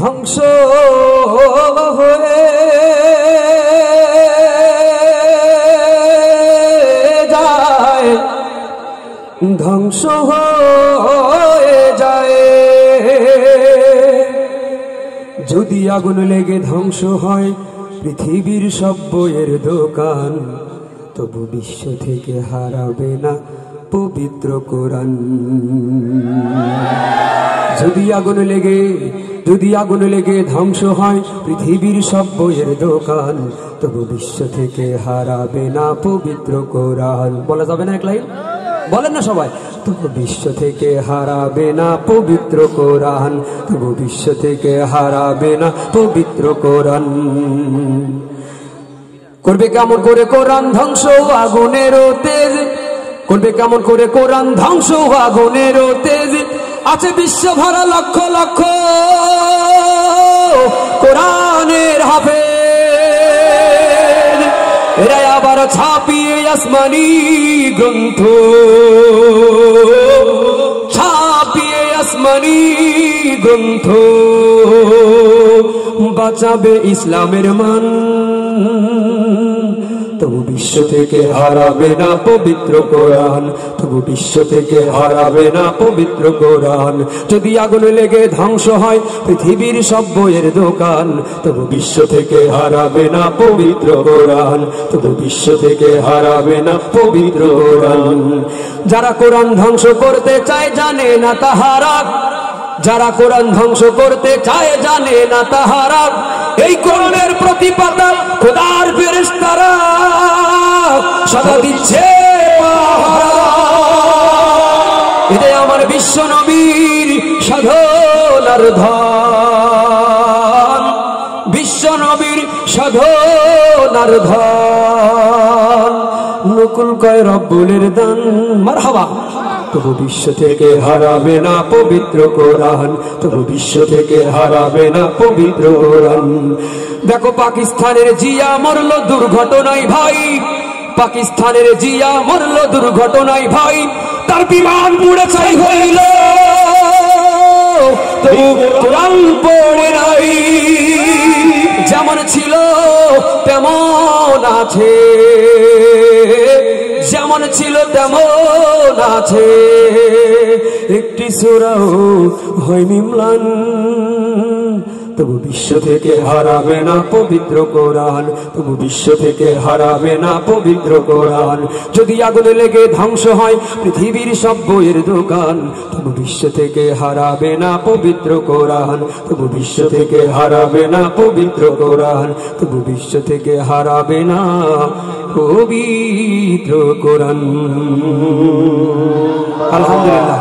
ধ্বংস হয়ে যায়, ধ্বংস হয়ে যায়। যদি আগুন লেগে ধ্বংস হয় পৃথিবীর সব বইয়ের দোকান, তবু বিশ্ব থেকে হারাবে না পবিত্র কোরআন। যদি আগুন লেগে ধ্বংস হয় পৃথিবীর সব বইয়ের দোকান, তবু বিশ্ব থেকে হারাবে না পবিত্র কোরআন। বলা যাবে না এক লাইন? বলেন না সবাই। তবু বিশ্ব থেকে হারাবে না পবিত্র কোরআন, তবু বিশ্ব থেকে হারাবে না পবিত্র কোরআন। করবে কেমন করে কোরআন ধ্বংস আগুনের তেজ, করবে কেমন করে কোরআন ধ্বংস আগুনের তেজ। আছে বিশ্ব ভরা লক্ষ লক্ষ কোরআনের হাফেজ, এরা আবার ছাপিয়ে আসমানি গ্রন্থ, ছাপিয়ে আসমানি গ্রন্থ। বাঁচাবে ইসলামের মান, তবু বিশ্ব থেকে হারাবে না পবিত্র কোরআন, তবু বিশ্ব থেকে হারাবে না পবিত্র কোরআন। যদি আগুন লেগে ধ্বংস হয় পৃথিবীর সব বইয়ের দোকান, তবু বিশ্ব থেকে হারাবে না পবিত্র কোরআন, তবু বিশ্ব থেকে হারাবে না পবিত্র কোরআন। যারা কোরআন ধ্বংস করতে চায় জানে না তাহারা, যারা কোরআন ধ্বংস করতে চায় জানে না তাহারা। এই কোরআনের প্রতি পাতা খোদার ফেরেশতারা সদা দিচ্ছে পাহারা। এটাই আমার বিশ্ব নবীর সাধনার ধন, বিশ্ব নবীর সাধনার ধন। নকুল কয় রব্বুলের দান, মারহাবা। তবু বিশ্ব থেকে হারাবে না পবিত্র কোরআন, তবু বিশ্ব থেকে হারাবে না পবিত্র কোরআন। দেখো পাকিস্তানের জিয়া মরল দুর্ঘটনায় ভাই, পাকিস্তানের জিয়া মরল দুর্ঘটনায় ভাই। তার বিমান পুড়ে ছাই হইল, তবু কোরআন পড়ে নাই। যেমন ছিল তেমন আছে, যেমন ছিল তেমন আছে। একটি সূরাও হয়নি ম্লান, তবু বিশ্ব থেকে হারাবে না পবিত্র কোরআন, তবু বিশ্ব থেকে হারাবে না পবিত্র কোরআন। যদি আগুন লেগে ধ্বংস হয় পৃথিবীর সব বইয়ের দোকান, তবু বিশ্ব থেকে হারাবে না পবিত্র কোরআন, তবু বিশ্ব থেকে হারাবে না পবিত্র কোরআন, তবু বিশ্ব থেকে হারাবে না পবিত্র কোরআন। আলহামদুলিল্লাহ।